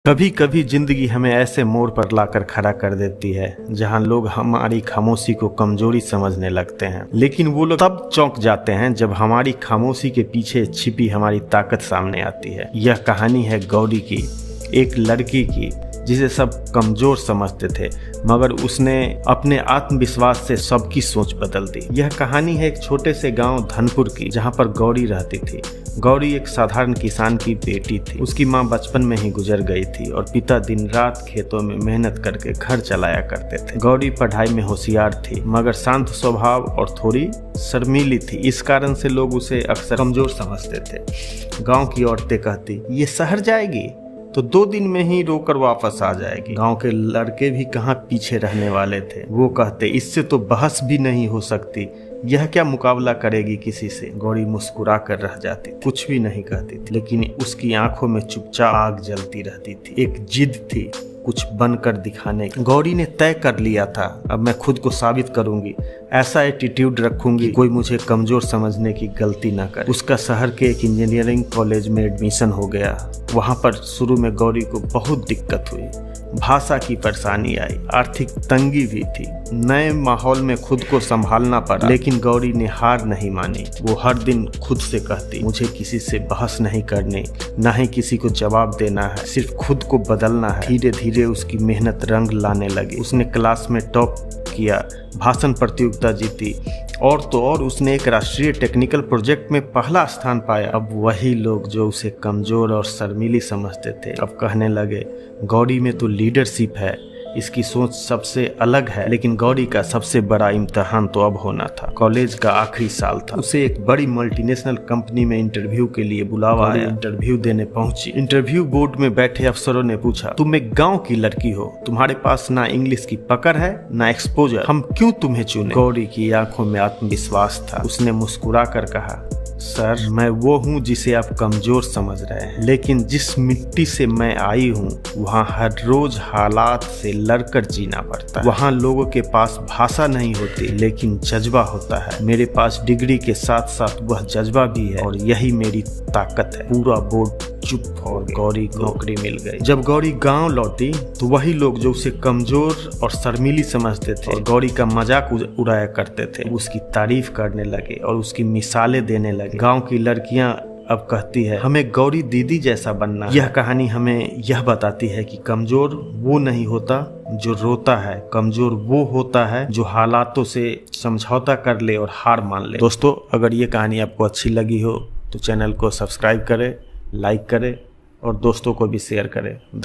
कभी कभी जिंदगी हमें ऐसे मोड़ पर लाकर खड़ा कर देती है जहां लोग हमारी खामोशी को कमजोरी समझने लगते हैं, लेकिन वो लोग तब चौंक जाते हैं जब हमारी खामोशी के पीछे छिपी हमारी ताकत सामने आती है। यह कहानी है गौरी की, एक लड़की की जिसे सब कमजोर समझते थे, मगर उसने अपने आत्मविश्वास से सबकी सोच बदल दी। यह कहानी है एक छोटे से गांव धनपुर की, जहां पर गौरी रहती थी। गौरी एक साधारण किसान की बेटी थी। उसकी मां बचपन में ही गुजर गई थी और पिता दिन रात खेतों में मेहनत करके घर चलाया करते थे। गौरी पढ़ाई में होशियार थी, मगर शांत स्वभाव और थोड़ी शर्मीली थी। इस कारण से लोग उसे अक्सर कमजोर समझते थे। गांव की औरतें कहती, ये शहर जाएगी तो 2 दिन में ही रोकर वापस आ जाएगी। गांव के लड़के भी कहाँ पीछे रहने वाले थे। वो कहते, इससे तो बहस भी नहीं हो सकती, यह क्या मुकाबला करेगी किसी से। गौरी मुस्कुरा कर रह जाती, कुछ भी नहीं कहती थी, लेकिन उसकी आंखों में चुपचाप आग जलती रहती थी। एक जिद थी कुछ बनकर दिखाने की। गौरी ने तय कर लिया था, अब मैं खुद को साबित करूंगी, ऐसा एटीट्यूड रखूंगी कोई मुझे कमजोर समझने की गलती ना करे। उसका शहर के एक इंजीनियरिंग कॉलेज में एडमिशन हो गया। वहां पर शुरू में गौरी को बहुत दिक्कत हुई, भाषा की परेशानी आई, आर्थिक तंगी भी थी, नए माहौल में खुद को संभालना पड़ा। लेकिन गौरी ने हार नहीं मानी। वो हर दिन खुद से कहती, मुझे किसी से बहस नहीं करनी, ना ही किसी को जवाब देना है, सिर्फ खुद को बदलना है। धीरे धीरे उसकी मेहनत रंग लाने लगी। उसने क्लास में टॉप किया, भाषण प्रतियोगिता जीती, और तो और उसने एक राष्ट्रीय टेक्निकल प्रोजेक्ट में पहला स्थान पाया। अब वही लोग जो उसे कमजोर और शर्मीली समझते थे, अब कहने लगे, गौरी में तो लीडरशिप है, इसकी सोच सबसे अलग है। लेकिन गौरी का सबसे बड़ा इम्तिहान तो अब होना था। कॉलेज का आखिरी साल था। उसे एक बड़ी मल्टीनेशनल कंपनी में इंटरव्यू के लिए बुलावा आया। इंटरव्यू देने पहुंची। इंटरव्यू बोर्ड में बैठे अफसरों ने पूछा, तुम एक गांव की लड़की हो, तुम्हारे पास ना इंग्लिश की पकड़ है ना एक्सपोजर, हम क्यों तुम्हें चुने। गौरी की आंखों में आत्मविश्वास था। उसने मुस्कुरा कर कहा, सर, मैं वो हूँ जिसे आप कमजोर समझ रहे हैं, लेकिन जिस मिट्टी से मैं आई हूँ वहाँ हर रोज हालात से लड़कर जीना पड़ता है। वहाँ लोगों के पास भाषा नहीं होती, लेकिन जज्बा होता है। मेरे पास डिग्री के साथ साथ वह जज्बा भी है, और यही मेरी ताकत है। पूरा बोर्ड चुप हो। गौरी को नौकरी मिल गई। जब गौरी गांव लौटी तो वही लोग जो उसे कमजोर और शर्मीली समझते थे और गौरी का मजाक उड़ाया करते थे, उसकी तारीफ करने लगे और उसकी मिसालें देने लगे। गांव की लड़कियां अब कहती है, हमें गौरी दीदी जैसा बनना है। यह कहानी हमें यह बताती है कि कमजोर वो नहीं होता जो रोता है, कमजोर वो होता है जो हालातों से समझौता कर ले और हार मान ले। दोस्तों, अगर ये कहानी आपको अच्छी लगी हो तो चैनल को सब्सक्राइब करें, लाइक करें और दोस्तों को भी शेयर करें। धन्यवाद।